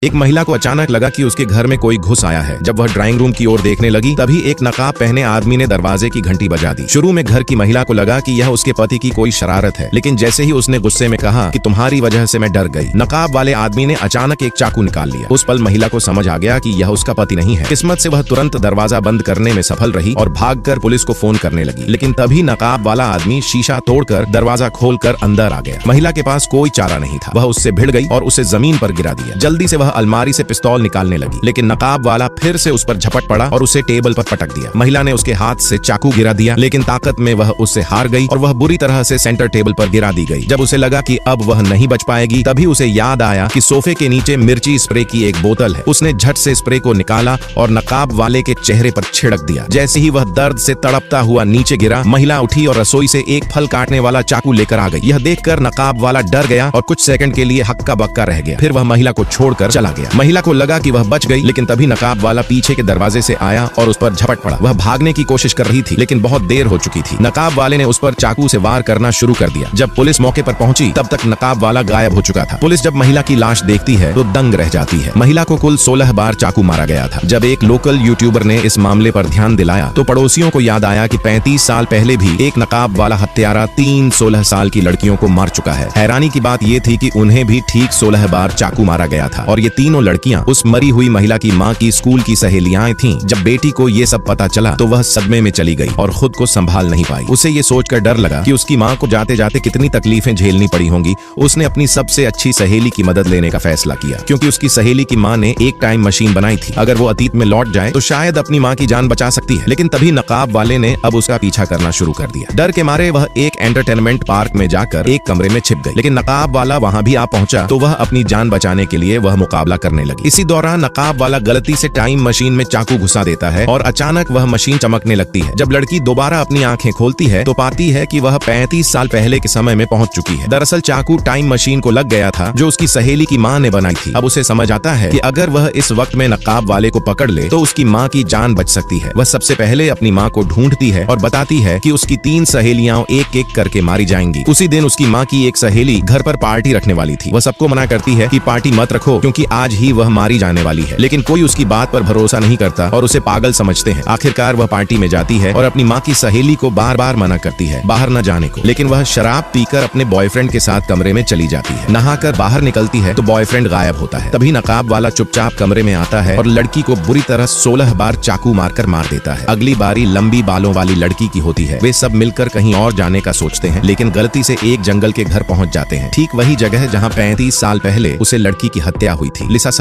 एक महिला को अचानक लगा कि उसके घर में कोई घुस आया है। जब वह ड्राइंग रूम की ओर देखने लगी तभी एक नकाब पहने आदमी ने दरवाजे की घंटी बजा दी। शुरू में घर की महिला को लगा कि यह उसके पति की कोई शरारत है, लेकिन जैसे ही उसने गुस्से में कहा कि तुम्हारी वजह से मैं डर गई, नकाब वाले आदमी ने अचानक एक चाकू निकाल लिया। उस पल महिला को समझ आ गया कि यह उसका पति नहीं है। किस्मत से वह तुरंत दरवाजा बंद करने में सफल रही और भागकर पुलिस को फोन करने लगी, लेकिन तभी नकाब वाला आदमी शीशा तोड़कर दरवाजा खोलकर अंदर आ गया। महिला के पास कोई चारा नहीं था, वह उससे भिड़ गई और उसे जमीन पर गिरा दिया। जल्दी से वह अलमारी से पिस्तौल निकालने लगी, लेकिन नकाब वाला फिर से उस पर झपट पड़ा और उसे टेबल पर पटक दिया। महिला ने उसके हाथ से चाकू गिरा दिया, लेकिन ताकत में वह उससे हार गई और वह बुरी तरह से सेंटर टेबल पर गिरा दी गई। जब उसे लगा कि अब वह नहीं बच पाएगी, तभी उसे याद आया कि सोफे के नीचे मिर्ची स्प्रे की एक बोतल है। उसने झट से स्प्रे को निकाला और नकाब वाले के चेहरे पर छिड़क दिया। जैसे ही वह दर्द से तड़पता हुआ नीचे गिरा, महिला उठी और रसोई से एक फल काटने वाला चाकू लेकर आ गई। यह देखकर नकाब वाला डर गया और कुछ सेकंड के लिए हक्का बक्का रह गया। फिर वह महिला को छोड़कर चला गया। महिला को लगा कि वह बच गई, लेकिन तभी नकाब वाला पीछे के दरवाजे से आया और उस पर झपट पड़ा। वह भागने की कोशिश कर रही थी, लेकिन बहुत देर हो चुकी थी। नकाब वाले ने उस पर चाकू से वार करना शुरू कर दिया। जब पुलिस मौके पर पहुंची तब तक नकाब वाला गायब हो चुका था। पुलिस जब महिला की लाश देखती है तो दंग रह जाती है। महिला को कुल 16 बार चाकू मारा गया था। जब एक लोकल यूट्यूबर ने इस मामले पर ध्यान दिलाया तो पड़ोसियों को याद आया कि 35 साल पहले भी एक नकाब वाला हत्यारा 3 16 साल की लड़कियों को मार चुका है। हैरानी की बात यह थी कि उन्हें भी ठीक 16 बार चाकू मारा गया था और ये तीनों लड़कियां उस मरी हुई महिला की मां की स्कूल की सहेलियां थीं। जब बेटी को ये सब पता चला तो वह सदमे में चली गई और खुद को संभाल नहीं पाई। उसे ये सोचकर डर लगा कि उसकी मां को जाते जाते कितनी तकलीफें झेलनी पड़ी होंगी। उसने अपनी सबसे अच्छी सहेली की मदद लेने का फैसला किया, क्योंकि उसकी सहेली की मां ने एक टाइम मशीन बनाई थी। अगर वो अतीत में लौट जाए तो शायद अपनी मां की जान बचा सकती है। लेकिन तभी नकाब वाले ने अब उसका पीछा करना शुरू कर दिया। डर के मारे वह एक एंटरटेनमेंट पार्क में जाकर एक कमरे में छिप गई, लेकिन नकाब वाला वहां भी आ पहुंचा तो वह अपनी जान बचाने के लिए वह मुकाबला करने लगी। इसी दौरान नकाब वाला गलती से टाइम मशीन में चाकू घुसा देता है और अचानक वह मशीन चमकने लगती है। जब लड़की दोबारा अपनी आंखें खोलती है तो पाती है कि वह 35 साल पहले के समय में पहुंच चुकी है। दरअसल चाकू टाइम मशीन को लग गया था जो उसकी सहेली की मां ने बनाई थी। अब उसे समझ आता है कि अगर वह इस वक्त में नकाब वाले को पकड़ ले तो उसकी मां की जान बच सकती है। वह सबसे पहले अपनी मां को ढूंढती है और बताती है कि उसकी 3 सहेलियां एक एक करके मारी जाएंगी। उसी दिन उसकी मां की एक सहेली घर पर पार्टी रखने वाली थी। वह सबको मना करती है कि पार्टी मत रखो, क्योंकि आज ही वह मारी जाने वाली है, लेकिन कोई उसकी बात पर भरोसा नहीं करता और उसे पागल समझते हैं। आखिरकार वह पार्टी में जाती है और अपनी मां की सहेली को बार बार मना करती है बाहर न जाने को, लेकिन वह शराब पीकर अपने बॉयफ्रेंड के साथ कमरे में चली जाती है। नहाकर बाहर निकलती है तो बॉयफ्रेंड गायब होता है। तभी नकाब वाला चुपचाप कमरे में आता है और लड़की को बुरी तरह 16 बार चाकू मारकर मार देता है। अगली बारी लंबी बालों वाली लड़की की होती है। वे सब मिलकर कहीं और जाने का सोचते हैं, लेकिन गलती से एक जंगल के घर पहुंच जाते हैं, ठीक वही जगह जहां 35 साल पहले उसे लड़की की हत्या हुई थी। लिसा